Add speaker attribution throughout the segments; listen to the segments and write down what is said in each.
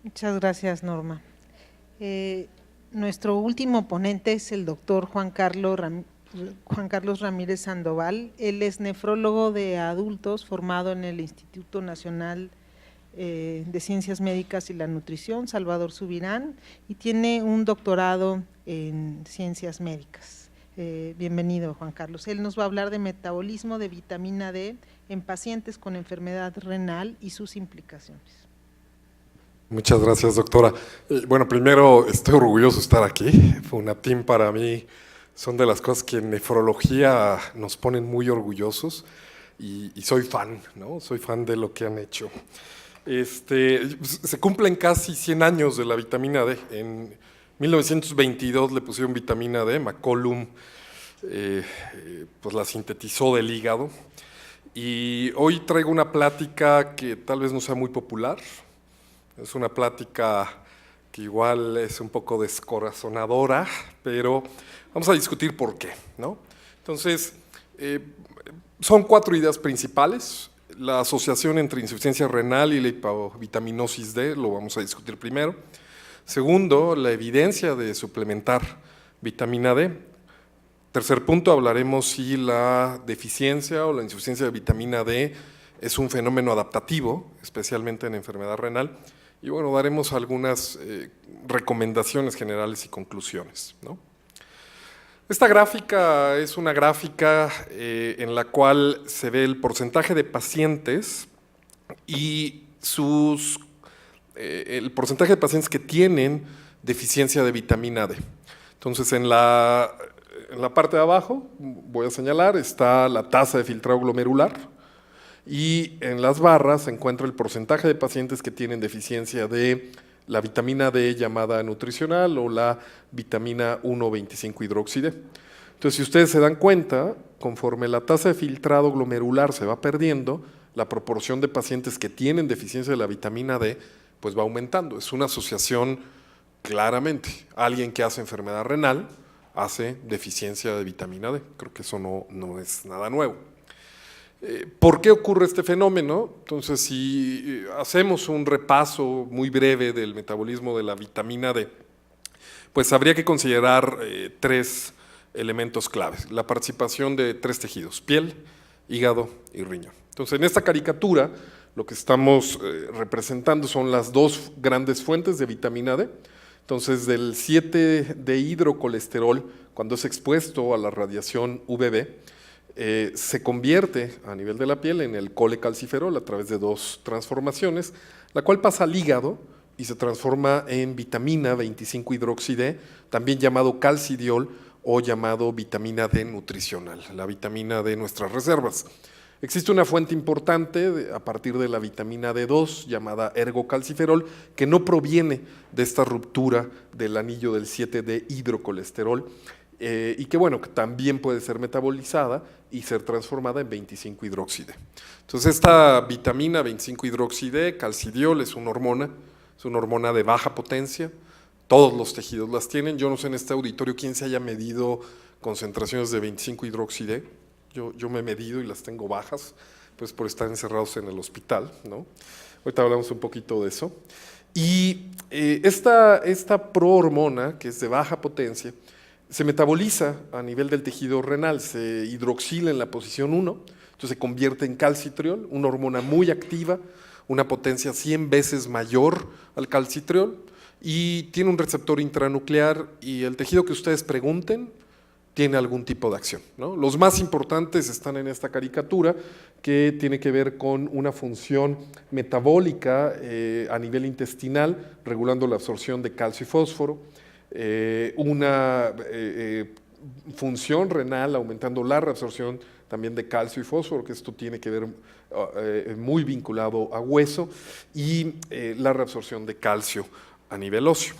Speaker 1: Muchas gracias, Norma. Nuestro último ponente es el doctor Juan Carlos Ramírez Sandoval. Él es nefrólogo de adultos formado en el Instituto Nacional de Ciencias Médicas y la Nutrición, Salvador Subirán, y tiene un doctorado en Ciencias Médicas. Bienvenido, Juan Carlos. Él nos va a hablar de metabolismo de vitamina D en pacientes con enfermedad renal y sus implicaciones.
Speaker 2: Muchas gracias, doctora. Bueno, primero estoy orgulloso de estar aquí. FUNAPTIM para mí son de las cosas que en nefrología nos ponen muy orgullosos y soy fan, ¿no? Soy fan de lo que han hecho. Se cumplen casi 100 años de la vitamina D. En 1922 le pusieron vitamina D, McCollum pues la sintetizó del hígado. Y hoy traigo una plática que tal vez no sea muy popular. Es una plática que igual es un poco descorazonadora, pero vamos a discutir por qué, ¿no? Entonces, son 4 ideas principales. La asociación entre insuficiencia renal y la hipovitaminosis D, lo vamos a discutir primero. Segundo, la evidencia de suplementar vitamina D. Tercer punto, hablaremos si la deficiencia o la insuficiencia de vitamina D es un fenómeno adaptativo, especialmente en enfermedad renal. Y bueno, daremos algunas recomendaciones generales y conclusiones, ¿no? Esta gráfica es una gráfica en la cual se ve el porcentaje de pacientes y el porcentaje de pacientes que tienen deficiencia de vitamina D. Entonces, en la parte de abajo, voy a señalar, está la tasa de filtrado glomerular, y en las barras se encuentra el porcentaje de pacientes que tienen deficiencia de la vitamina D llamada nutricional o la vitamina 1,25-hidroxide. Entonces, si ustedes se dan cuenta, conforme la tasa de filtrado glomerular se va perdiendo, la proporción de pacientes que tienen deficiencia de la vitamina D pues va aumentando. Es una asociación claramente. Alguien que hace enfermedad renal hace deficiencia de vitamina D. Creo que eso no es nada nuevo. ¿Por qué ocurre este fenómeno? Entonces, si hacemos un repaso muy breve del metabolismo de la vitamina D, pues habría que considerar 3 elementos claves. La participación de 3 tejidos: piel, hígado y riñón. Entonces, en esta caricatura, lo que estamos representando son las 2 grandes fuentes de vitamina D. Entonces, del 7-dehidrocolesterol, cuando es expuesto a la radiación UVB, se convierte a nivel de la piel en el colecalciferol a través de 2 transformaciones, la cual pasa al hígado y se transforma en vitamina 25-hidroxide, también llamado calcidiol o llamado vitamina D nutricional, la vitamina de nuestras reservas. Existe una fuente importante a partir de la vitamina D2 llamada ergocalciferol, que no proviene de esta ruptura del anillo del 7-dehidrocolesterol, y que bueno, que también puede ser metabolizada y ser transformada en 25-hidroxide. Entonces, esta vitamina 25-hidroxide, calcidiol, es una hormona de baja potencia. Todos los tejidos las tienen. Yo no sé en este auditorio quién se haya medido concentraciones de 25-hidroxide. Yo me he medido y las tengo bajas, pues por estar encerrados en el hospital, ¿no? Ahorita hablamos un poquito de eso. Y esta prohormona, que es de baja potencia, se metaboliza a nivel del tejido renal, se hidroxila en la posición 1, entonces se convierte en calcitriol, una hormona muy activa, una potencia 100 veces mayor al calcitriol, y tiene un receptor intranuclear, y el tejido que ustedes pregunten tiene algún tipo de acción, ¿no? Los más importantes están en esta caricatura, que tiene que ver con una función metabólica a nivel intestinal, regulando la absorción de calcio y fósforo, una función renal aumentando la reabsorción también de calcio y fósforo, que esto tiene que ver muy vinculado a hueso, y la reabsorción de calcio a nivel óseo.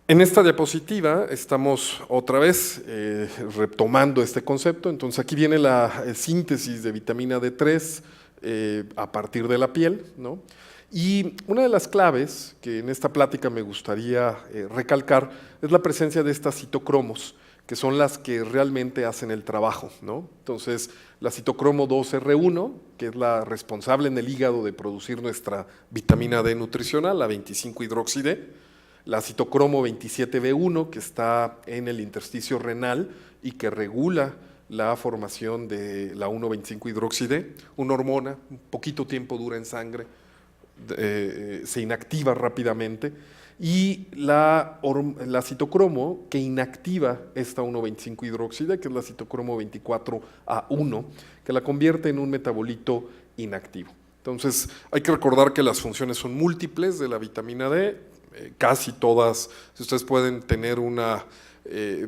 Speaker 2: En esta diapositiva estamos otra vez retomando este concepto. Entonces, aquí viene la síntesis de vitamina D3 a partir de la piel, ¿no? Y una de las claves que en esta plática me gustaría recalcar es la presencia de estas citocromos, que son las que realmente hacen el trabajo, ¿no? Entonces, la citocromo 2R1, que es la responsable en el hígado de producir nuestra vitamina D nutricional, la 25-hidroxi-D, la citocromo 27B1, que está en el intersticio renal y que regula la formación de la 1,25-hidroxi-D, una hormona, un poquito tiempo dura en sangre, se inactiva rápidamente, y la citocromo que inactiva esta 1,25-hidroxi-D, que es la citocromo 24A1, que la convierte en un metabolito inactivo. Entonces, hay que recordar que las funciones son múltiples de la vitamina D, casi todas. Si ustedes pueden tener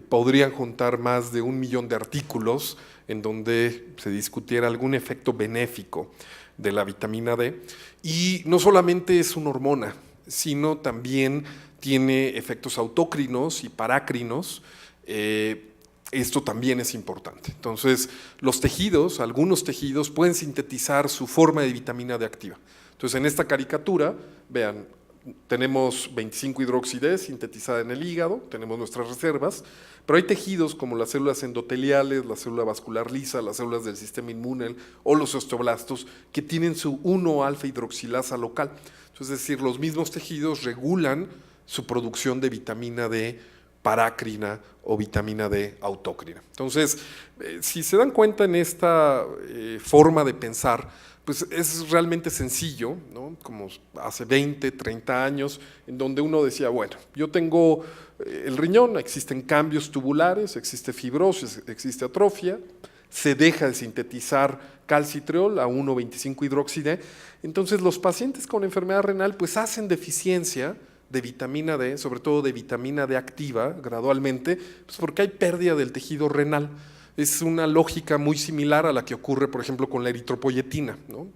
Speaker 2: podrían juntar más de 1 millón de artículos en donde se discutiera algún efecto benéfico de la vitamina D. Y no solamente es una hormona, sino también tiene efectos autócrinos y parácrinos. Esto también es importante. Entonces, algunos tejidos pueden sintetizar su forma de vitamina D activa. Entonces, en esta caricatura, vean, tenemos 25-hidroxi-D sintetizada en el hígado, tenemos nuestras reservas, pero hay tejidos como las células endoteliales, la célula vascular lisa, las células del sistema inmune o los osteoblastos que tienen su 1-alfa-hidroxilasa local. Es decir, los mismos tejidos regulan su producción de vitamina D parácrina o vitamina D autócrina. Entonces, si se dan cuenta en esta forma de pensar, pues es realmente sencillo, ¿no? Como hace 20, 30 años, en donde uno decía, bueno, yo tengo el riñón, existen cambios tubulares, existe fibrosis, existe atrofia, se deja de sintetizar calcitriol a 1,25-hidroxi-D. Entonces, los pacientes con enfermedad renal pues hacen deficiencia de vitamina D, sobre todo de vitamina D activa gradualmente, pues porque hay pérdida del tejido renal. Es una lógica muy similar a la que ocurre, por ejemplo, con la eritropoyetina, ¿no?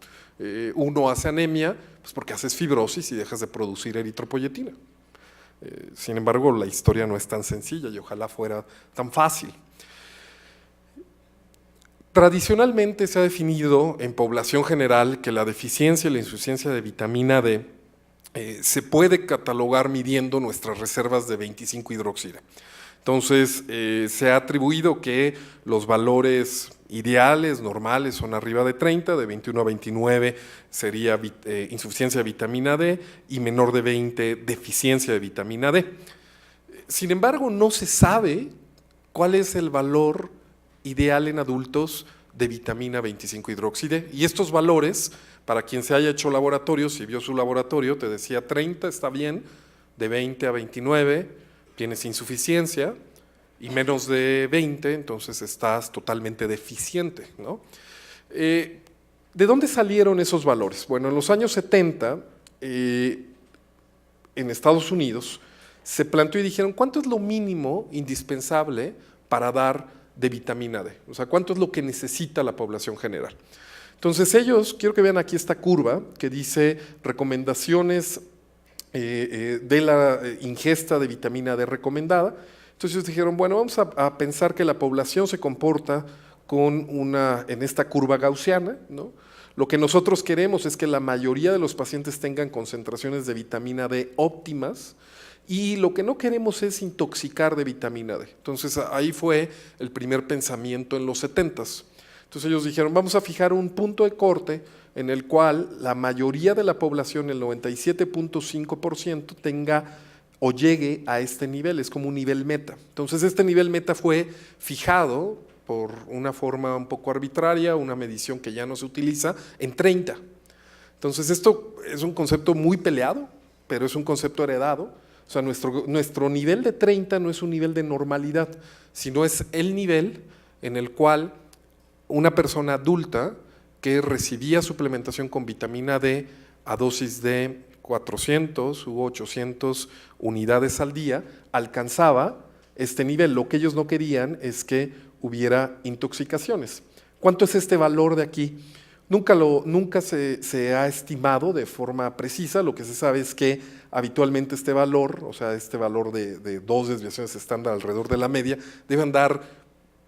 Speaker 2: Uno hace anemia pues porque haces fibrosis y dejas de producir eritropoyetina. Sin embargo, la historia no es tan sencilla y ojalá fuera tan fácil. Tradicionalmente se ha definido en población general que la deficiencia y la insuficiencia de vitamina D se puede catalogar midiendo nuestras reservas de 25-hidroxi-D. Entonces, se ha atribuido que los valores ideales, normales, son arriba de 30, de 21 a 29 sería insuficiencia de vitamina D y menor de 20 deficiencia de vitamina D. Sin embargo, no se sabe cuál es el valor ideal en adultos de vitamina 25-hidroxi-D. Y estos valores, para quien se haya hecho laboratorio, si vio su laboratorio, te decía 30 está bien, de 20 a 29 tienes insuficiencia y menos de 20, entonces estás totalmente deficiente, ¿no? ¿De dónde salieron esos valores? Bueno, en los años 70, en Estados Unidos, se planteó y dijeron, ¿cuánto es lo mínimo indispensable para dar de vitamina D? O sea, ¿cuánto es lo que necesita la población general? Entonces quiero que vean aquí esta curva que dice recomendaciones de la ingesta de vitamina D recomendada. Entonces ellos dijeron, bueno, vamos a pensar que la población se comporta en esta curva gaussiana, ¿no? Lo que nosotros queremos es que la mayoría de los pacientes tengan concentraciones de vitamina D óptimas, y lo que no queremos es intoxicar de vitamina D. Entonces ahí fue el primer pensamiento en los 70s. Entonces ellos dijeron, vamos a fijar un punto de corte en el cual la mayoría de la población, el 97.5%, tenga o llegue a este nivel, es como un nivel meta. Entonces este nivel meta fue fijado por una forma un poco arbitraria, una medición que ya no se utiliza, en 30. Entonces esto es un concepto muy peleado, pero es un concepto heredado. O sea, nuestro nivel de 30 no es un nivel de normalidad, sino es el nivel en el cual una persona adulta que recibía suplementación con vitamina D a dosis de 400 u 800 unidades al día, alcanzaba este nivel. Lo que ellos no querían es que hubiera intoxicaciones. ¿Cuánto es este valor de aquí? Nunca se ha estimado de forma precisa. Lo que se sabe es que habitualmente este valor, o sea, este valor de 2 desviaciones estándar alrededor de la media, debe andar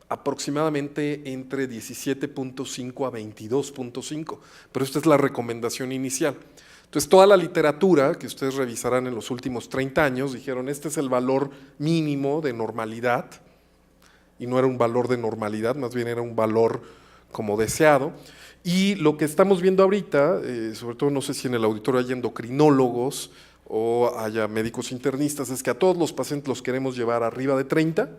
Speaker 2: aproximadamente entre 17.5 a 22.5, pero esta es la recomendación inicial. Entonces, toda la literatura que ustedes revisarán en los últimos 30 años dijeron, este es el valor mínimo de normalidad y no era un valor de normalidad, más bien era un valor como deseado. Y lo que estamos viendo ahorita, sobre todo no sé si en el auditorio hay endocrinólogos o haya médicos internistas, es que a todos los pacientes los queremos llevar arriba de 30,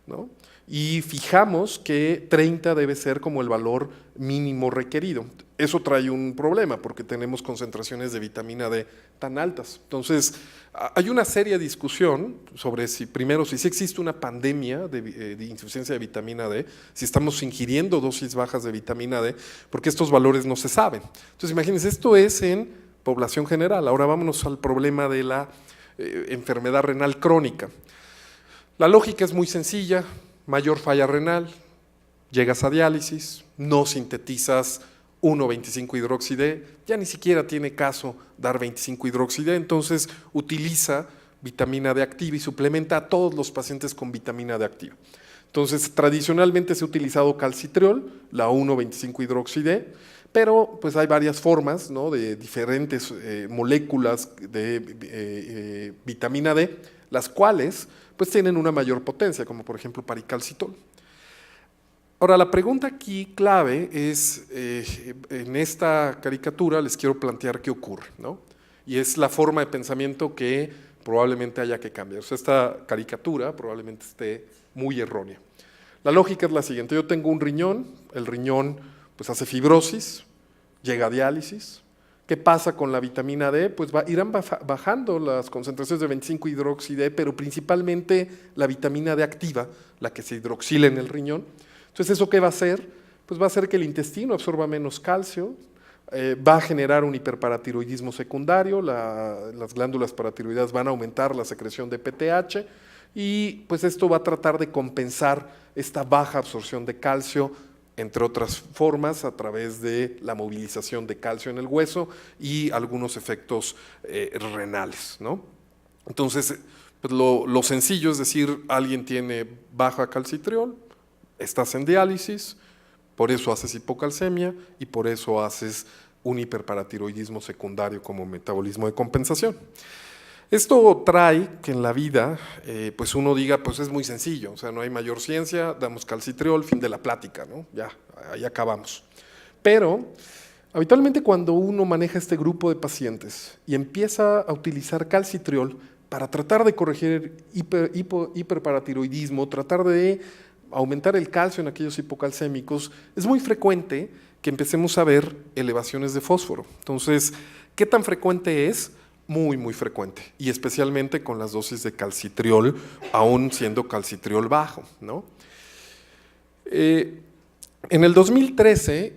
Speaker 2: ¿no? Y fijamos que 30 debe ser como el valor mínimo requerido. Eso trae un problema porque tenemos concentraciones de vitamina D tan altas. Entonces, hay una seria discusión sobre si, primero, si sí existe una pandemia de insuficiencia de vitamina D, si estamos ingiriendo dosis bajas de vitamina D, porque estos valores no se saben. Entonces, imagínense, esto es en población general. Ahora vámonos al problema de la enfermedad renal crónica. La lógica es muy sencilla: mayor falla renal, llegas a diálisis, no sintetizas 1,25-hidroxi-D, ya ni siquiera tiene caso dar 25-hidroxi-D, entonces utiliza vitamina D activa y suplementa a todos los pacientes con vitamina D activa. Entonces, tradicionalmente se ha utilizado calcitriol, la 1,25-hidroxi-D, pero pues hay varias formas, ¿no?, de diferentes moléculas de vitamina D, las cuales pues tienen una mayor potencia, como por ejemplo paricalcitol. Ahora, la pregunta aquí clave es, en esta caricatura les quiero plantear qué ocurre, ¿no? Y es la forma de pensamiento que probablemente haya que cambiar. O sea, esta caricatura probablemente esté muy errónea. La lógica es la siguiente: yo tengo un riñón, el riñón pues hace fibrosis, llega a diálisis. ¿Qué pasa con la vitamina D? Pues irán bajando las concentraciones de 25-hidroxi-D, pero principalmente la vitamina D activa, la que se hidroxila en el riñón. Entonces, ¿eso qué va a hacer? Pues va a hacer que el intestino absorba menos calcio, va a generar un hiperparatiroidismo secundario, las glándulas paratiroideas van a aumentar la secreción de PTH y pues esto va a tratar de compensar esta baja absorción de calcio, entre otras formas, a través de la movilización de calcio en el hueso y algunos efectos renales, ¿no? Entonces, pues lo sencillo es decir, alguien tiene baja calcitriol, estás en diálisis, por eso haces hipocalcemia y por eso haces un hiperparatiroidismo secundario como metabolismo de compensación. Esto trae que en la vida, pues uno diga, pues es muy sencillo, o sea, no hay mayor ciencia, damos calcitriol, fin de la plática, ¿no? Ya, ahí acabamos. Pero, habitualmente cuando uno maneja este grupo de pacientes y empieza a utilizar calcitriol para tratar de corregir hiperparatiroidismo, tratar de aumentar el calcio en aquellos hipocalcémicos, es muy frecuente que empecemos a ver elevaciones de fósforo. Entonces, ¿qué tan frecuente es? Muy, muy frecuente, y especialmente con las dosis de calcitriol, aún siendo calcitriol bajo, ¿no? En el 2013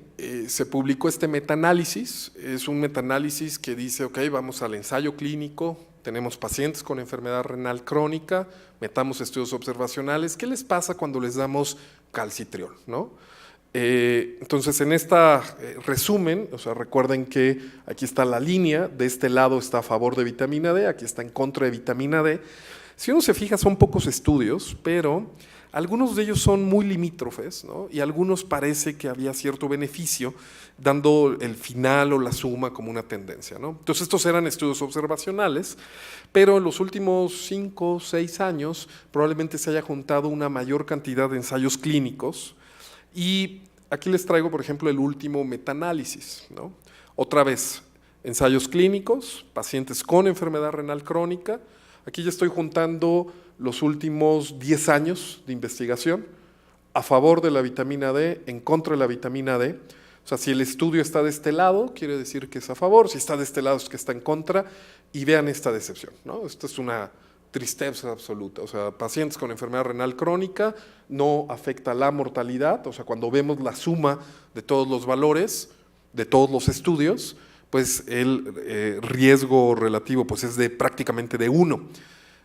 Speaker 2: se publicó este metaanálisis, es un metaanálisis que dice, ok, vamos al ensayo clínico, tenemos pacientes con enfermedad renal crónica, metamos estudios observacionales, ¿qué les pasa cuando les damos calcitriol, ¿no? Entonces, en esta resumen, o sea, recuerden que aquí está la línea, de este lado está a favor de vitamina D, aquí está en contra de vitamina D. Si uno se fija, son pocos estudios, pero algunos de ellos son muy limítrofes, ¿no? Y algunos parece que había cierto beneficio, dando el final o la suma como una tendencia, ¿no? Entonces, estos eran estudios observacionales, pero en los últimos 5 o 6 años probablemente se haya juntado una mayor cantidad de ensayos clínicos. Y aquí les traigo, por ejemplo, el último metaanálisis, ¿no? Otra vez, ensayos clínicos, pacientes con enfermedad renal crónica. Aquí ya estoy juntando los últimos 10 años de investigación a favor de la vitamina D, en contra de la vitamina D. O sea, si el estudio está de este lado, quiere decir que es a favor, si está de este lado es que está en contra, y vean esta decepción, ¿no? Esta es una tristeza absoluta, o sea, pacientes con enfermedad renal crónica no afecta la mortalidad, o sea, cuando vemos la suma de todos los valores, de todos los estudios, pues el riesgo relativo pues es de prácticamente de 1.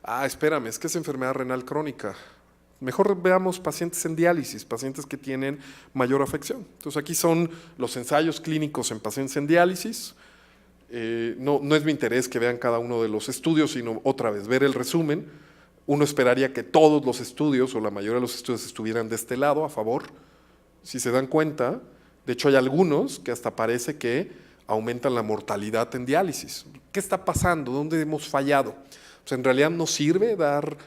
Speaker 2: Ah, espérame, es que es enfermedad renal crónica. Mejor veamos pacientes en diálisis, pacientes que tienen mayor afección. Entonces aquí son los ensayos clínicos en pacientes en diálisis. No es mi interés que vean cada uno de los estudios, sino otra vez ver el resumen. Uno esperaría que todos los estudios o la mayoría de los estudios estuvieran de este lado, a favor. Si se dan cuenta, de hecho hay algunos que hasta parece que aumentan la mortalidad en diálisis. ¿Qué está pasando? ¿Dónde hemos fallado? O sea, en realidad no sirve dar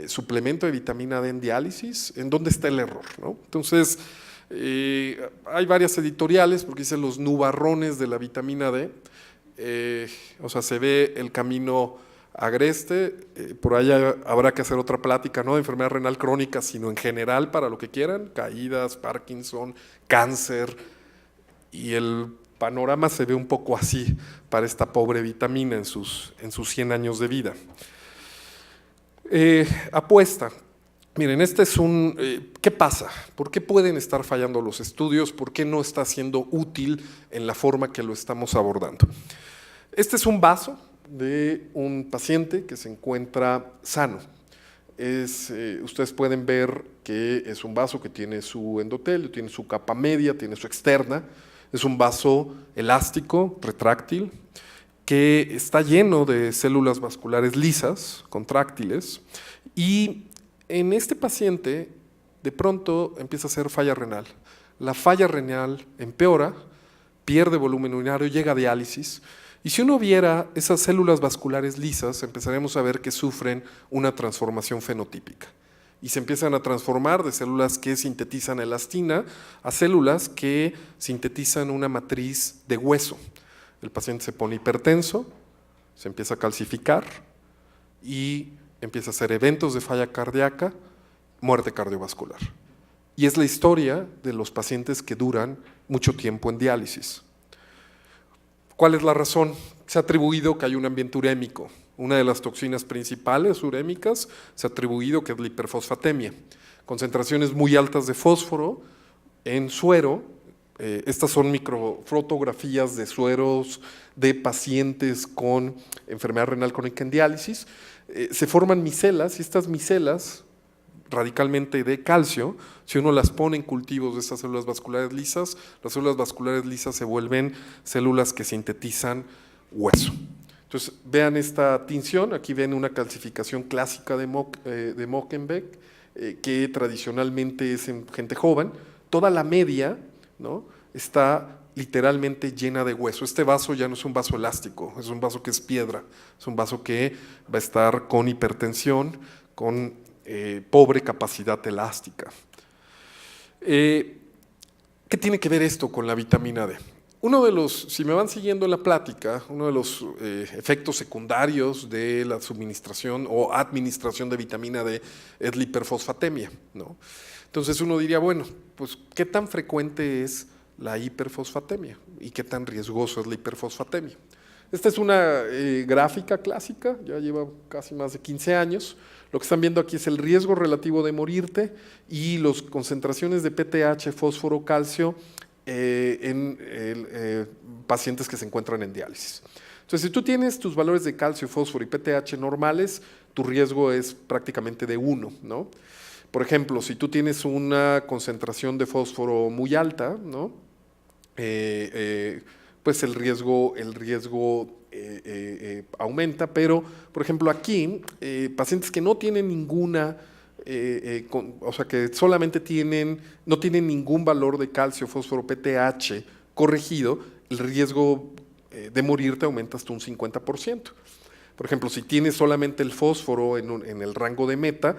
Speaker 2: suplemento de vitamina D en diálisis. ¿En dónde está el error, no? Entonces, hay varias editoriales porque dicen los nubarrones de la vitamina D. O sea, se ve el camino agreste, por allá habrá que hacer otra plática, no de enfermedad renal crónica, sino en general para lo que quieran, caídas, Parkinson, cáncer, y el panorama se ve un poco así para esta pobre vitamina en sus 100 años de vida. Apuesta. Miren, este es ¿qué pasa? ¿Por qué pueden estar fallando los estudios? ¿Por qué no está siendo útil en la forma que lo estamos abordando? Este es un vaso de un paciente que se encuentra sano. Ustedes pueden ver que es un vaso que tiene su endotelio, tiene su capa media, tiene su externa. Es un vaso elástico, retráctil, que está lleno de células vasculares lisas, contráctiles, y en este paciente de pronto empieza a hacer falla renal. La falla renal empeora, pierde volumen urinario, llega a diálisis, y si uno viera esas células vasculares lisas, empezaremos a ver que sufren una transformación fenotípica. Y se empiezan a transformar de células que sintetizan elastina a células que sintetizan una matriz de hueso. El paciente se pone hipertenso, se empieza a calcificar y empieza a hacer eventos de falla cardíaca, muerte cardiovascular. Y es la historia de los pacientes que duran mucho tiempo en diálisis. ¿Cuál es la razón? Se ha atribuido que hay un ambiente urémico. Una de las toxinas principales urémicas se ha atribuido que es la hiperfosfatemia. Concentraciones muy altas de fósforo en suero. Estas son microfotografías de sueros de pacientes con enfermedad renal crónica en diálisis. Se forman micelas y estas micelas radicalmente de calcio, si uno las pone en cultivos de estas células vasculares lisas, las células vasculares lisas se vuelven células que sintetizan hueso. Entonces, vean esta tinción, aquí ven una calcificación clásica de Mockenbeck, que tradicionalmente es en gente joven. Toda la media, ¿no?, está literalmente llena de hueso. Este vaso ya no es un vaso elástico, es un vaso que es piedra, es un vaso que va a estar con hipertensión, con pobre capacidad elástica. ¿Qué tiene que ver esto con la vitamina D? Uno de los, si me van siguiendo en la plática, uno de los efectos secundarios de la suministración o administración de vitamina D es la hiperfosfatemia, ¿no? Entonces uno diría, bueno, pues ¿qué tan frecuente es la hiperfosfatemia y qué tan riesgoso es la hiperfosfatemia? Esta es una gráfica clásica, ya lleva casi más de 15 años. Lo que están viendo aquí es el riesgo relativo de morirte y las concentraciones de PTH, fósforo, calcio en pacientes que se encuentran en diálisis. Entonces, si tú tienes tus valores de calcio, fósforo y PTH normales, tu riesgo es prácticamente de 1, ¿no? Por ejemplo, si tú tienes una concentración de fósforo muy alta, ¿no?, pues el riesgo aumenta, pero por ejemplo aquí, pacientes que no tienen ninguna, o sea que solamente no tienen ningún valor de calcio, fósforo, PTH corregido, el riesgo de morirte aumenta hasta un 50%. Por ejemplo, si tienes solamente el fósforo en el rango de meta,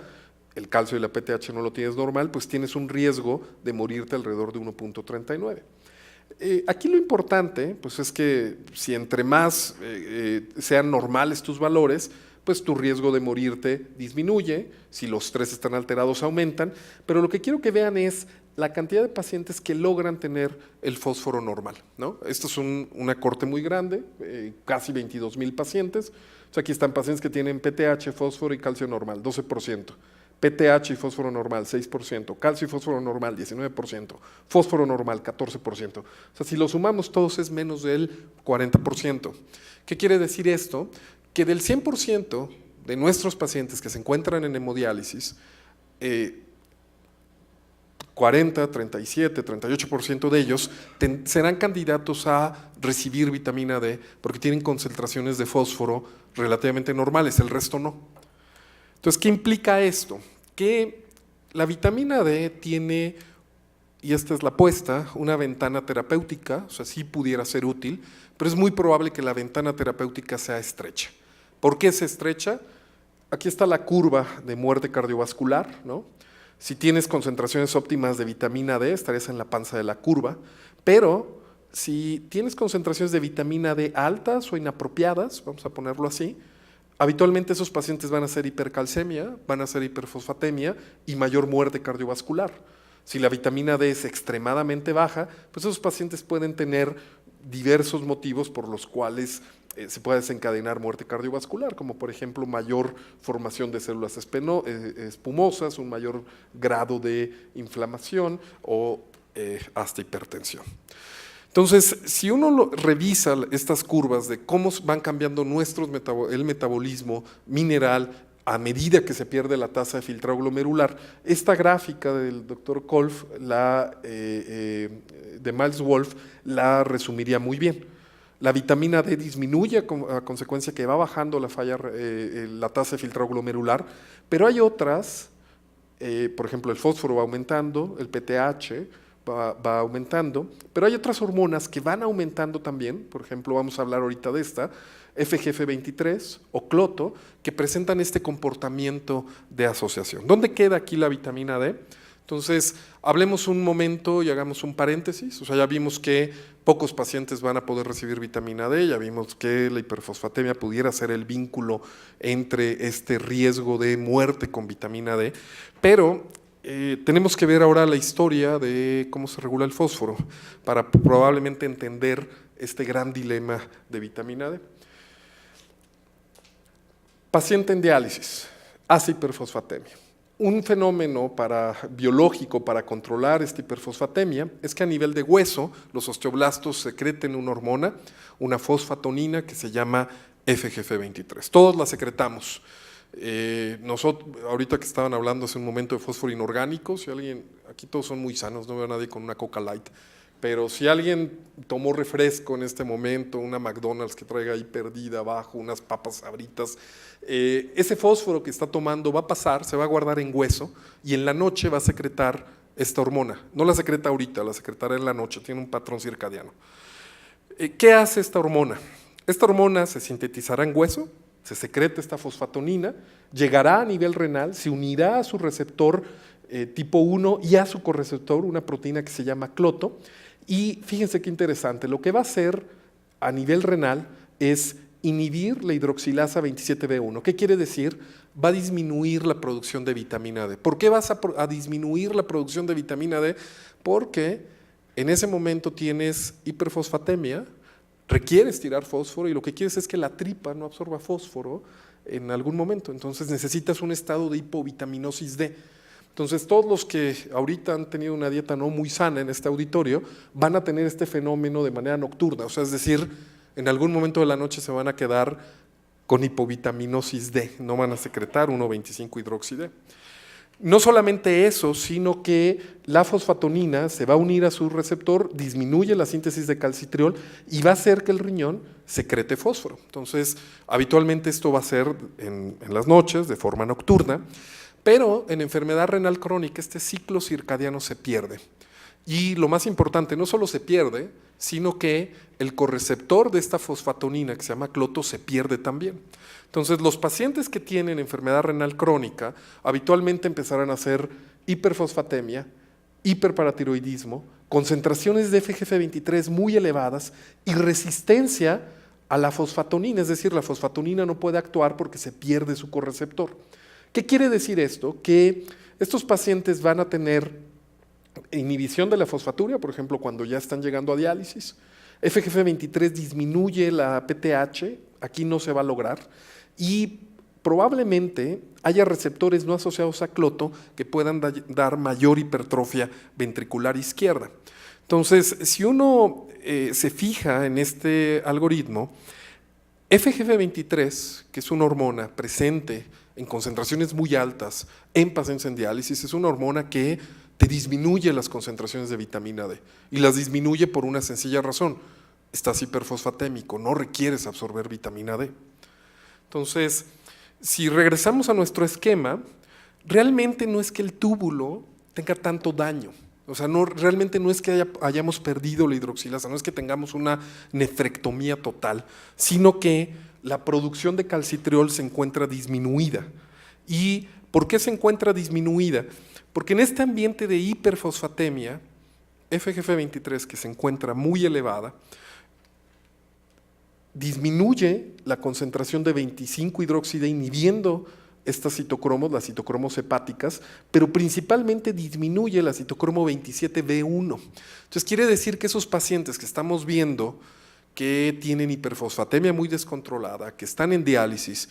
Speaker 2: el calcio y la PTH no lo tienes normal, pues tienes un riesgo de morirte alrededor de 1.39. Aquí lo importante pues es que si entre más sean normales tus valores, pues tu riesgo de morirte disminuye, si los tres están alterados aumentan, pero lo que quiero que vean es la cantidad de pacientes que logran tener el fósforo normal, ¿no? Esto es una corte muy grande, casi 22,000 pacientes. O sea, aquí están pacientes que tienen PTH, fósforo y calcio normal, 12%. PTH y fósforo normal, 6%, calcio y fósforo normal, 19%, fósforo normal, 14%. O sea, si lo sumamos todos es menos del 40%. ¿Qué quiere decir esto? Que del 100% de nuestros pacientes que se encuentran en hemodiálisis, 40, 37, 38% de ellos serán candidatos a recibir vitamina D porque tienen concentraciones de fósforo relativamente normales, el resto no. Entonces, ¿qué implica esto? Que la vitamina D tiene, y esta es la apuesta, una ventana terapéutica, o sea, sí pudiera ser útil, pero es muy probable que la ventana terapéutica sea estrecha. ¿Por qué es estrecha? Aquí está la curva de muerte cardiovascular, ¿no? Si tienes concentraciones óptimas de vitamina D, estarías en la panza de la curva, pero si tienes concentraciones de vitamina D altas o inapropiadas, vamos a ponerlo así, habitualmente esos pacientes van a hacer hipercalcemia, van a hacer hiperfosfatemia y mayor muerte cardiovascular. Si la vitamina D es extremadamente baja, pues esos pacientes pueden tener diversos motivos por los cuales se puede desencadenar muerte cardiovascular, como por ejemplo mayor formación de células espumosas, un mayor grado de inflamación o hasta hipertensión. Entonces, si uno revisa estas curvas de cómo van cambiando el metabolismo mineral a medida que se pierde la tasa de filtrado glomerular, esta gráfica del doctor Kolff, de Miles Wolff, la resumiría muy bien. La vitamina D disminuye a consecuencia que va bajando la tasa de filtrado glomerular, pero hay otras, por ejemplo, el fósforo va aumentando, el PTH va aumentando, pero hay otras hormonas que van aumentando también, por ejemplo, vamos a hablar ahorita de esta, FGF23 o cloto, que presentan este comportamiento de asociación. ¿Dónde queda aquí la vitamina D? Entonces, hablemos un momento y hagamos un paréntesis. O sea, ya vimos que pocos pacientes van a poder recibir vitamina D, ya vimos que la hiperfosfatemia pudiera ser el vínculo entre este riesgo de muerte con vitamina D, pero tenemos que ver ahora la historia de cómo se regula el fósforo para probablemente entender este gran dilema de vitamina D. Paciente en diálisis, hace hiperfosfatemia. Un fenómeno biológico para controlar esta hiperfosfatemia es que a nivel de hueso los osteoblastos secreten una hormona, una fosfatonina que se llama FGF23. Todos la secretamos. Nosotros, ahorita que estaban hablando hace un momento de fósforo inorgánico, si alguien, aquí todos son muy sanos, no veo a nadie con una Coca Light, pero si alguien tomó refresco en este momento, una McDonald's que traiga ahí perdida abajo, unas papas Sabritas, ese fósforo que está tomando va a pasar, se va a guardar en hueso y en la noche va a secretar esta hormona. No la secreta ahorita, la secretará en la noche, tiene un patrón circadiano. ¿Qué hace esta hormona? Esta hormona se sintetizará en hueso, se secreta esta fosfatonina, llegará a nivel renal, se unirá a su receptor tipo 1 y a su correceptor, una proteína que se llama cloto, y fíjense qué interesante, lo que va a hacer a nivel renal es inhibir la hidroxilasa 27B1. ¿Qué quiere decir? Va a disminuir la producción de vitamina D. ¿Por qué vas a disminuir la producción de vitamina D? Porque en ese momento tienes hiperfosfatemia, requieres tirar fósforo y lo que quieres es que la tripa no absorba fósforo en algún momento, entonces necesitas un estado de hipovitaminosis D. Entonces todos los que ahorita han tenido una dieta no muy sana en este auditorio van a tener este fenómeno de manera nocturna, o sea, es decir, en algún momento de la noche se van a quedar con hipovitaminosis D, no van a secretar 1,25-hidroxi-D. No solamente eso, sino que la fosfatonina se va a unir a su receptor, disminuye la síntesis de calcitriol y va a hacer que el riñón secrete fósforo. Entonces, habitualmente esto va a ser en las noches, de forma nocturna, pero en enfermedad renal crónica este ciclo circadiano se pierde. Y lo más importante, no solo se pierde, sino que el correceptor de esta fosfatonina que se llama cloto se pierde también. Entonces, los pacientes que tienen enfermedad renal crónica habitualmente empezarán a hacer hiperfosfatemia, hiperparatiroidismo, concentraciones de FGF23 muy elevadas y resistencia a la fosfatonina, es decir, la fosfatonina no puede actuar porque se pierde su correceptor. ¿Qué quiere decir esto? Que estos pacientes van a tener inhibición de la fosfaturia, por ejemplo, cuando ya están llegando a diálisis. FGF23 disminuye la PTH, aquí no se va a lograr, y probablemente haya receptores no asociados a cloto que puedan dar mayor hipertrofia ventricular izquierda. Entonces, si uno se fija en este algoritmo, FGF23, que es una hormona presente en concentraciones muy altas en pacientes en diálisis, es una hormona que te disminuye las concentraciones de vitamina D y las disminuye por una sencilla razón, estás hiperfosfatémico, no requieres absorber vitamina D. Entonces, si regresamos a nuestro esquema, realmente no es que el túbulo tenga tanto daño, o sea, realmente no es que hayamos perdido la hidroxilasa, no es que tengamos una nefrectomía total, sino que la producción de calcitriol se encuentra disminuida. ¿Y por qué se encuentra disminuida? Porque en este ambiente de hiperfosfatemia, FGF23, que se encuentra muy elevada, disminuye la concentración de 25-hidroxide inhibiendo estas citocromos, las citocromos hepáticas, pero principalmente disminuye la citocromo 27B1. Entonces quiere decir que esos pacientes que estamos viendo que tienen hiperfosfatemia muy descontrolada, que están en diálisis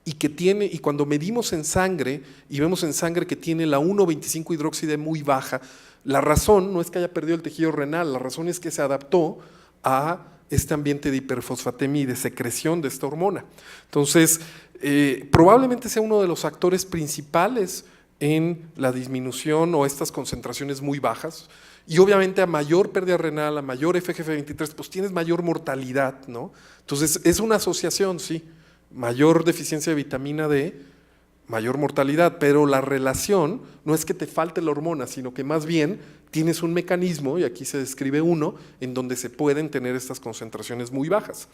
Speaker 2: y cuando medimos en sangre y vemos en sangre que tiene la 1,25-hidroxide muy baja, la razón no es que haya perdido el tejido renal, la razón es que se adaptó a este ambiente de hiperfosfatemia y de secreción de esta hormona. Entonces, probablemente sea uno de los actores principales en la disminución o estas concentraciones muy bajas, y obviamente a mayor pérdida renal, a mayor FGF23, pues tienes mayor mortalidad, ¿no? Entonces, es una asociación, sí, mayor deficiencia de vitamina D, mayor mortalidad, pero la relación no es que te falte la hormona, sino que más bien tienes un mecanismo, y aquí se describe uno, en donde se pueden tener estas concentraciones muy bajas.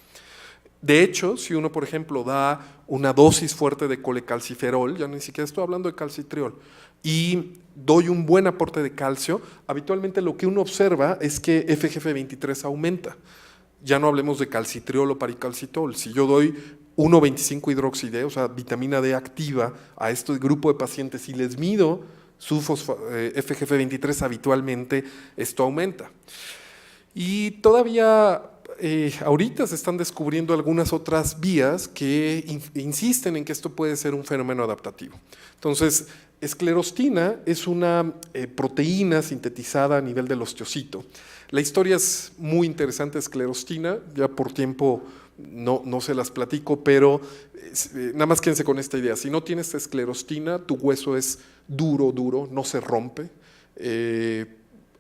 Speaker 2: De hecho, si uno, por ejemplo, da una dosis fuerte de colecalciferol, ya ni siquiera estoy hablando de calcitriol, y doy un buen aporte de calcio, habitualmente lo que uno observa es que FGF23 aumenta. Ya no hablemos de calcitriol o paricalcitol. Si yo doy 1,25-hidroxide, o sea, vitamina D activa a este grupo de pacientes y les mido su FGF23 habitualmente, esto aumenta. Y todavía ahorita se están descubriendo algunas otras vías que insisten en que esto puede ser un fenómeno adaptativo. Entonces, esclerostina es una proteína sintetizada a nivel del osteocito. La historia es muy interesante de esclerostina, ya por tiempo no se las platico, pero nada más quédense con esta idea. Si no tienes esclerostina, tu hueso es duro, no se rompe.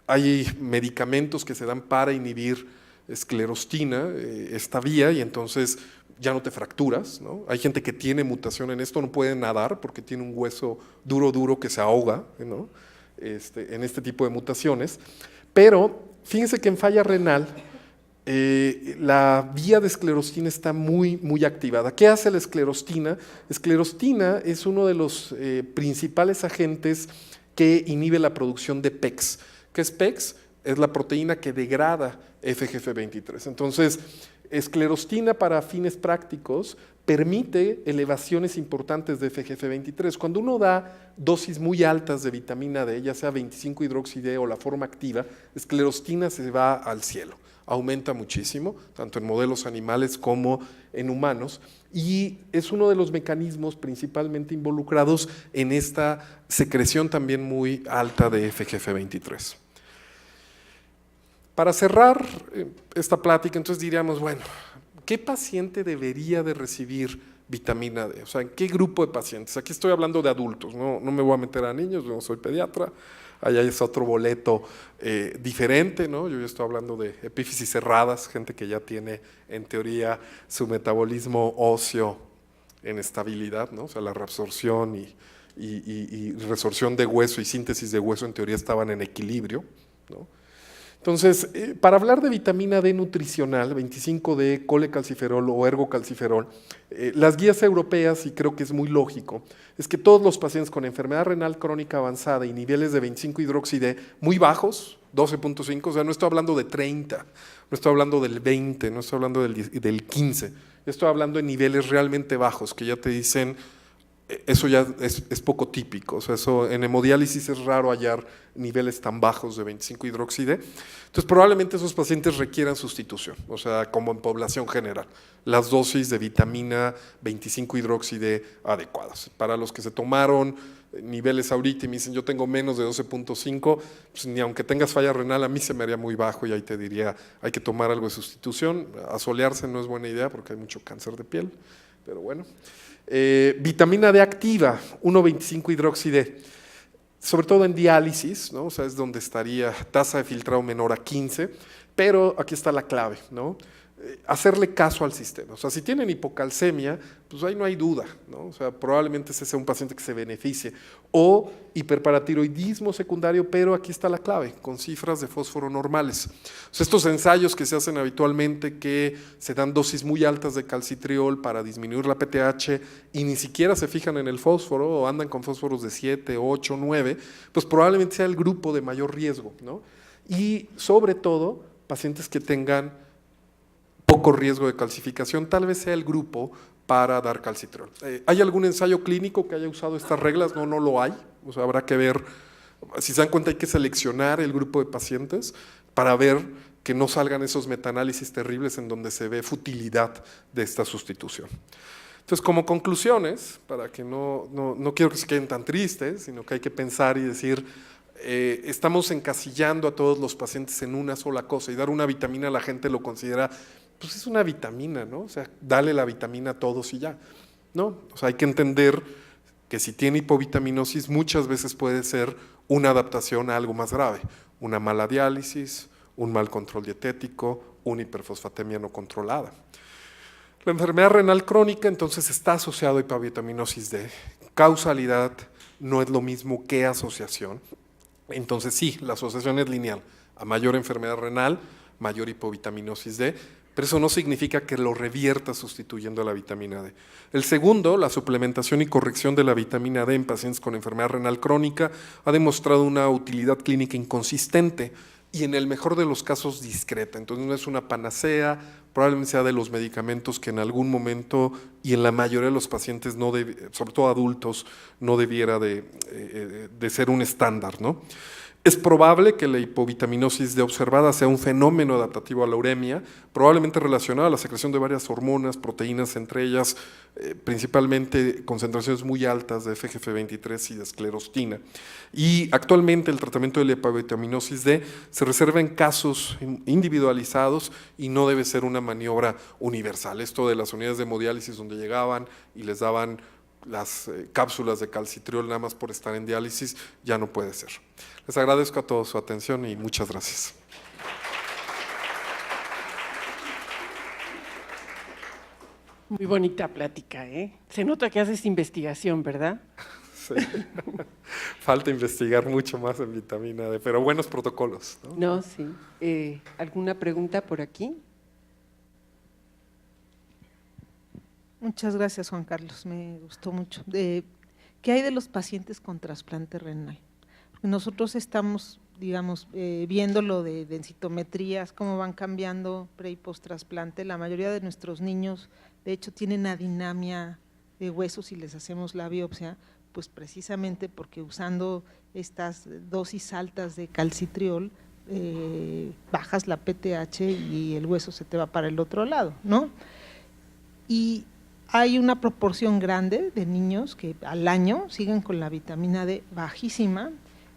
Speaker 2: Hay medicamentos que se dan para inhibir esclerostina, esta vía, y entonces ya no te fracturas, ¿no? Hay gente que tiene mutación en esto, no puede nadar porque tiene un hueso duro que se ahoga, ¿no? En este tipo de mutaciones. Pero fíjense que en falla renal, la vía de esclerostina está muy activada. ¿Qué hace la esclerostina? Esclerostina es uno de los principales agentes que inhibe la producción de PEX. ¿Qué es PEX? Es la proteína que degrada FGF23. Entonces, esclerostina para fines prácticos permite elevaciones importantes de FGF23. Cuando uno da dosis muy altas de vitamina D, ya sea 25-hidroxide o la forma activa, esclerostina se va al cielo. Aumenta muchísimo, tanto en modelos animales como en humanos, y es uno de los mecanismos principalmente involucrados en esta secreción también muy alta de FGF23. Para cerrar esta plática, entonces diríamos, bueno, ¿qué paciente debería de recibir vitamina D? O sea, ¿en qué grupo de pacientes? Aquí estoy hablando de adultos, no me voy a meter a niños, yo no soy pediatra. Allá es otro boleto diferente, ¿no? Yo ya estoy hablando de epífisis cerradas, gente que ya tiene, en teoría, su metabolismo óseo en estabilidad, ¿no? O sea, la reabsorción y resorción de hueso y síntesis de hueso, en teoría, estaban en equilibrio, ¿no? Entonces, para hablar de vitamina D nutricional, 25D, colecalciferol o ergocalciferol, las guías europeas, y creo que es muy lógico, es que todos los pacientes con enfermedad renal crónica avanzada y niveles de 25-hidroxide muy bajos, 12.5, o sea, no estoy hablando de 30, no estoy hablando del 20, no estoy hablando del 15, estoy hablando de niveles realmente bajos, que ya te dicen, eso ya es poco típico, o sea, eso en hemodiálisis es raro hallar niveles tan bajos de 25-hidroxide, entonces probablemente esos pacientes requieran sustitución, o sea, como en población general, las dosis de vitamina 25-hidroxide adecuadas. Para los que se tomaron niveles ahorita y me dicen yo tengo menos de 12.5, pues ni aunque tengas falla renal, a mí se me haría muy bajo y ahí te diría hay que tomar algo de sustitución. Asolearse no es buena idea porque hay mucho cáncer de piel, pero bueno. Vitamina D activa, 1,25-hidroxide, sobre todo en diálisis, ¿no? O sea, es donde estaría tasa de filtrado menor a 15, pero aquí está la clave, ¿no? hacerle caso al sistema. O sea, si tienen hipocalcemia, pues ahí no hay duda, ¿no? O sea, probablemente ese sea un paciente que se beneficie. O hiperparatiroidismo secundario, pero aquí está la clave, con cifras de fósforo normales. O sea, estos ensayos que se hacen habitualmente, que se dan dosis muy altas de calcitriol para disminuir la PTH y ni siquiera se fijan en el fósforo o andan con fósforos de 7, 8, 9, pues probablemente sea el grupo de mayor riesgo, ¿no? Y sobre todo, pacientes que tengan poco riesgo de calcificación, tal vez sea el grupo para dar calcitriol. ¿Hay algún ensayo clínico que haya usado estas reglas? No, no lo hay. O sea, habrá que ver, si se dan cuenta hay que seleccionar el grupo de pacientes para ver que no salgan esos metaanálisis terribles en donde se ve futilidad de esta sustitución. Entonces, como conclusiones, para que no quiero que se queden tan tristes, sino que hay que pensar y decir, estamos encasillando a todos los pacientes en una sola cosa y dar una vitamina la gente lo considera, pues es una vitamina, ¿no? O sea, dale la vitamina a todos y ya, ¿no? O sea, hay que entender que si tiene hipovitaminosis muchas veces puede ser una adaptación a algo más grave, una mala diálisis, un mal control dietético, una hiperfosfatemia no controlada. La enfermedad renal crónica entonces está asociada a hipovitaminosis D. Causalidad no es lo mismo que asociación. Entonces sí, la asociación es lineal. A mayor enfermedad renal, mayor hipovitaminosis D, pero eso no significa que lo revierta sustituyendo a la vitamina D. El segundo, la suplementación y corrección de la vitamina D en pacientes con enfermedad renal crónica ha demostrado una utilidad clínica inconsistente y en el mejor de los casos discreta. Entonces no es una panacea, probablemente sea de los medicamentos que en algún momento y en la mayoría de los pacientes, sobre todo adultos, no debiera de ser un estándar, ¿no? Es probable que la hipovitaminosis D observada sea un fenómeno adaptativo a la uremia, probablemente relacionado a la secreción de varias hormonas, proteínas, entre ellas principalmente concentraciones muy altas de FGF23 y de esclerostina. Y actualmente el tratamiento de la hipovitaminosis D se reserva en casos individualizados y no debe ser una maniobra universal. Esto de las unidades de hemodiálisis donde llegaban y les daban las cápsulas de calcitriol nada más por estar en diálisis, ya no puede ser. Les agradezco a todos su atención y muchas gracias.
Speaker 3: Muy bonita plática, ¿eh? Se nota que haces investigación, ¿verdad?
Speaker 2: Sí. Falta investigar mucho más en vitamina D, pero buenos protocolos, ¿no?
Speaker 3: No, sí. ¿Alguna pregunta por aquí?
Speaker 1: Muchas gracias, Juan Carlos, me gustó mucho. ¿Qué hay de los pacientes con trasplante renal? Nosotros estamos, digamos, viendo lo de densitometrías, cómo van cambiando pre y post trasplante. La mayoría de nuestros niños, de hecho, tienen adinamia de huesos y les hacemos la biopsia, pues precisamente porque usando estas dosis altas de calcitriol, bajas la PTH y el hueso se te va para el otro lado, ¿no? Y hay una proporción grande de niños que al año siguen con la vitamina D bajísima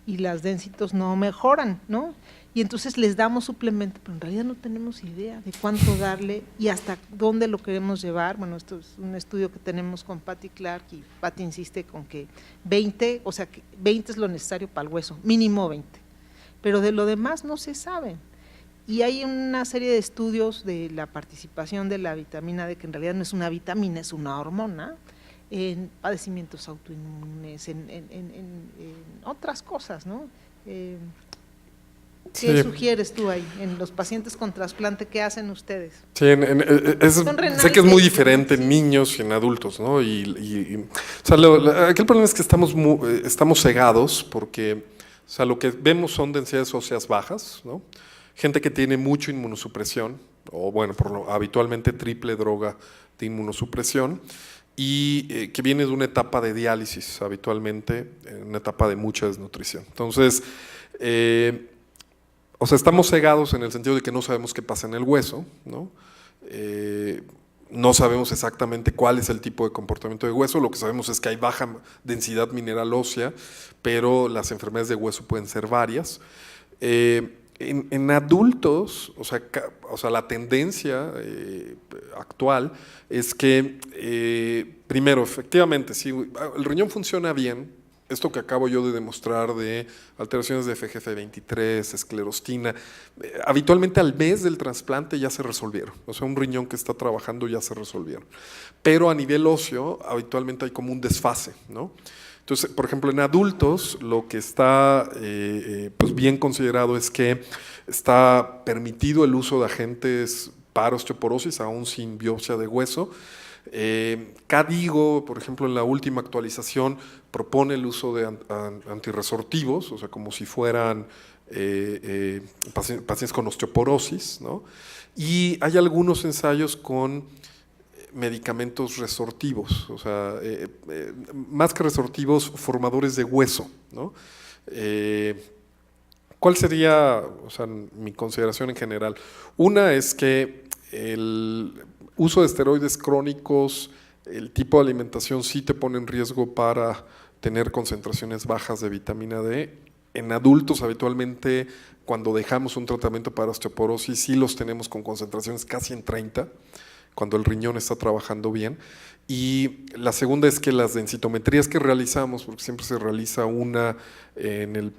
Speaker 1: y las densitos no mejoran, ¿no? Y entonces les damos suplemento, pero en realidad no tenemos idea de cuánto darle y hasta dónde lo queremos llevar. Bueno, esto es un estudio que tenemos con Patty Clark y Patty insiste con que 20, o sea, que 20 es lo necesario para el hueso, mínimo 20, pero de lo demás no se sabe. Y hay una serie de estudios de la participación de la vitamina D, que en realidad no es una vitamina, es una hormona, en padecimientos autoinmunes, en otras cosas, ¿no? ¿Qué sugieres tú ahí en los pacientes con trasplante? ¿Qué hacen ustedes?
Speaker 2: Sí, sé que es muy diferente en niños y en adultos, ¿no? O sea, aquí el problema es que estamos cegados porque, o sea, lo que vemos son densidades óseas bajas, ¿no? Gente que tiene mucha inmunosupresión, o bueno, habitualmente triple droga de inmunosupresión, y que viene de una etapa de diálisis, habitualmente, una etapa de mucha desnutrición. Entonces, o sea, estamos cegados en el sentido de que no sabemos qué pasa en el hueso, ¿no? No sabemos exactamente cuál es el tipo de comportamiento de hueso, lo que sabemos es que hay baja densidad mineral ósea, pero las enfermedades de hueso pueden ser varias. En adultos, o sea, la tendencia actual es que, primero, efectivamente, sí, el riñón funciona bien, esto que acabo yo de demostrar de alteraciones de FGF23, esclerostina, habitualmente al mes del trasplante ya se resolvieron. O sea, un riñón que está trabajando ya se resolvieron. Pero a nivel óseo, habitualmente hay como un desfase, ¿no? Entonces, por ejemplo, en adultos lo que está pues bien considerado es que está permitido el uso de agentes para osteoporosis, aún sin biopsia de hueso. CADIGO, por ejemplo, en la última actualización propone el uso de antirresortivos, o sea, como si fueran pacientes con osteoporosis, ¿no? Y hay algunos ensayos con medicamentos resortivos, o sea, más que resortivos, formadores de hueso, ¿no? ¿Cuál sería, o sea, mi consideración en general? Una es que el uso de esteroides crónicos, el tipo de alimentación sí te pone en riesgo para tener concentraciones bajas de vitamina D. En adultos, habitualmente, cuando dejamos un tratamiento para osteoporosis, sí los tenemos con concentraciones casi en 30, cuando el riñón está trabajando bien. Y la segunda es que las densitometrías que realizamos, porque siempre se realiza una en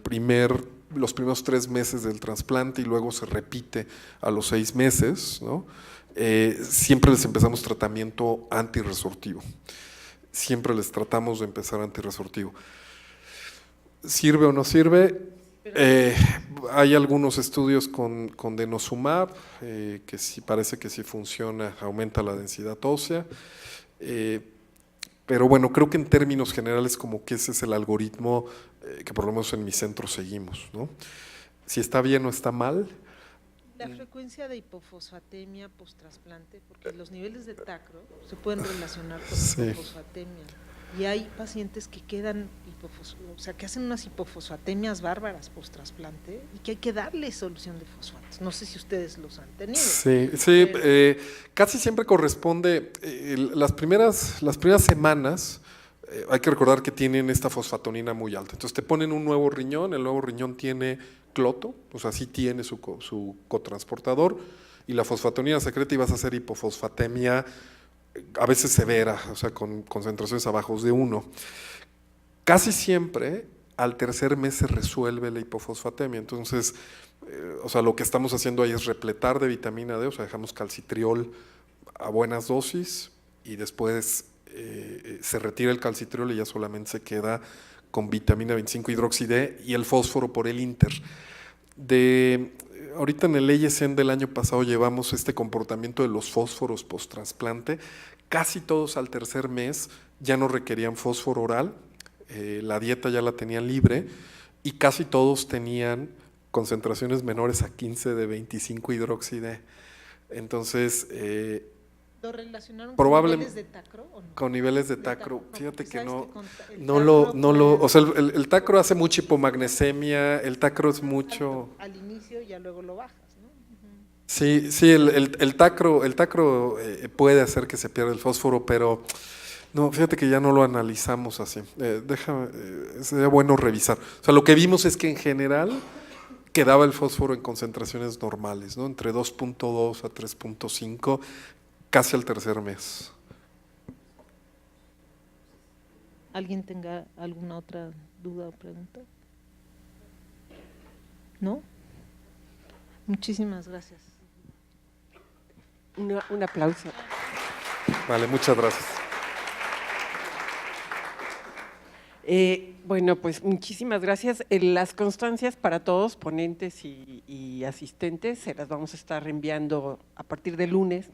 Speaker 2: los primeros 3 meses del trasplante y luego se repite a los 6 meses, ¿no? Siempre les empezamos tratamiento antirresortivo. Siempre les tratamos de empezar antirresortivo. ¿Sirve o no sirve? Hay algunos estudios con denosumab, que sí parece que sí funciona, aumenta la densidad ósea. Pero bueno, creo que en términos generales como que ese es el algoritmo que por lo menos en mi centro seguimos, ¿no? Si está bien o está mal.
Speaker 1: La frecuencia de hipofosfatemia post-trasplante, porque los niveles de tacro se pueden relacionar con hipofosfatemia. Y hay pacientes que quedan, o sea, que hacen unas hipofosfatemias bárbaras post-trasplante y que hay que darle solución de fosfatos. No sé si ustedes los han tenido.
Speaker 2: Sí, casi siempre corresponde, las primeras semanas, hay que recordar que tienen esta fosfatonina muy alta. Entonces te ponen un nuevo riñón, el nuevo riñón tiene cloto, o sea, sí tiene su cotransportador, y la fosfatonina secreta y vas a hacer hipofosfatemia a veces severa, o sea, con concentraciones abajo de 1. Casi siempre al tercer mes se resuelve la hipofosfatemia, entonces, o sea, lo que estamos haciendo ahí es repletar de vitamina D, o sea, dejamos calcitriol a buenas dosis y después se retira el calcitriol y ya solamente se queda con vitamina 25 hidroxi D y el fósforo por el inter. Ahorita en el ESN del año pasado llevamos este comportamiento de los fósforos post-trasplante. Casi todos al tercer mes ya no requerían fósforo oral, la dieta ya la tenían libre y casi todos tenían concentraciones menores a 15 de 25 hidroxi D. Entonces,
Speaker 1: ¿lo relacionaron
Speaker 2: con
Speaker 1: niveles de tacro o no?
Speaker 2: Con niveles de tacro, fíjate que no
Speaker 1: lo…
Speaker 2: o sea, el tacro hace mucha hipomagnesemia, el tacro es mucho…
Speaker 1: Al inicio ya luego lo bajas, ¿no?
Speaker 2: Sí, el tacro puede hacer que se pierda el fósforo, pero no, fíjate que ya no lo analizamos así. Sería bueno revisar. O sea, lo que vimos es que en general quedaba el fósforo en concentraciones normales, ¿no? Entre 2.2 a 3.5, casi al tercer mes.
Speaker 1: ¿Alguien tenga alguna otra duda o pregunta? ¿No? Muchísimas gracias.
Speaker 3: Un aplauso.
Speaker 2: Vale, muchas gracias.
Speaker 3: Bueno, pues muchísimas gracias. Las constancias para todos, ponentes y asistentes, se las vamos a estar enviando a partir de lunes.